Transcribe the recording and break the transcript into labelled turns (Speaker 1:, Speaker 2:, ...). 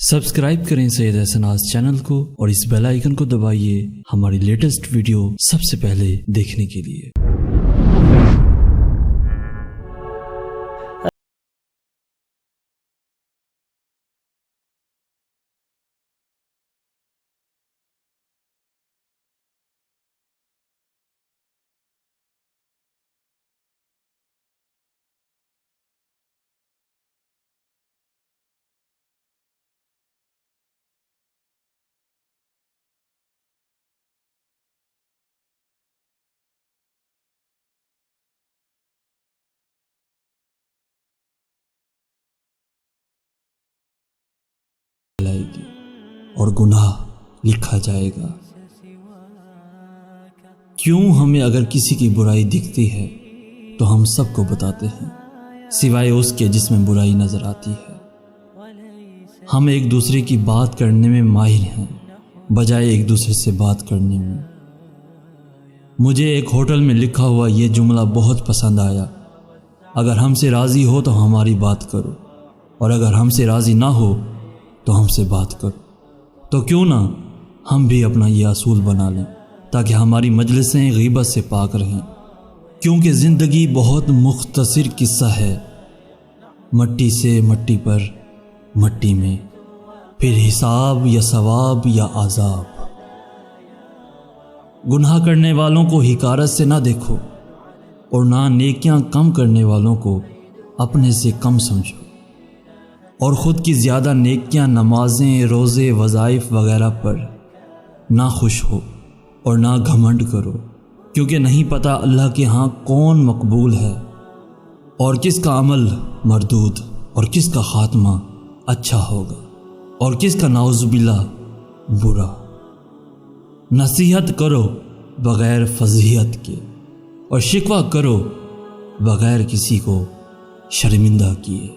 Speaker 1: Subscribe करें Syed एहसनाज़ channel को और इस बेल आइकन को दबाइए हमारी लेटेस्ट वीडियो सबसे पहले देखने के लिए। और गुनाह लिखा जाएगा। क्यों हमें अगर किसी की बुराई दिखती है तो हम सबको बताते हैं, सिवाय उसके जिसमें बुराई नजर आती है। हम एक दूसरे की बात करने में माहिर हैं बजाय एक दूसरे से बात करने में। मुझे एक होटल में लिखा हुआ ये जुमला बहुत पसंद आया, अगर हमसे राज़ी हो तो हमारी बात करो, और अगर हमसे राज़ी ना हो तो हमसे बात करो। तो क्यों ना हम भी अपना ये असूल बना लें ताकि हमारी मजलिसें गीबत से पाक रहें। क्योंकि ज़िंदगी बहुत मुख्तसर किस्सा है, मट्टी से मट्टी पर, मट्टी में, फिर हिसाब या सवाब या आज़ाब। गुनाह करने वालों को हिकारत से ना देखो और ना नेकियां कम करने वालों को अपने से कम समझो, और ख़ुद की ज़्यादा नेकियां, नमाजें, रोज़े, वज़ाइफ वगैरह पर ना खुश हो और ना घमंड करो, क्योंकि नहीं पता अल्लाह के यहाँ कौन मकबूल है और किसका अमल मरदूद और किसका ख़ात्मा अच्छा होगा और किसका नाउज़ुबिल्लाह बुरा। नसीहत करो बग़ैर फ़ज़ीहत के और शिकवा करो बग़ैर किसी को शर्मिंदा किए।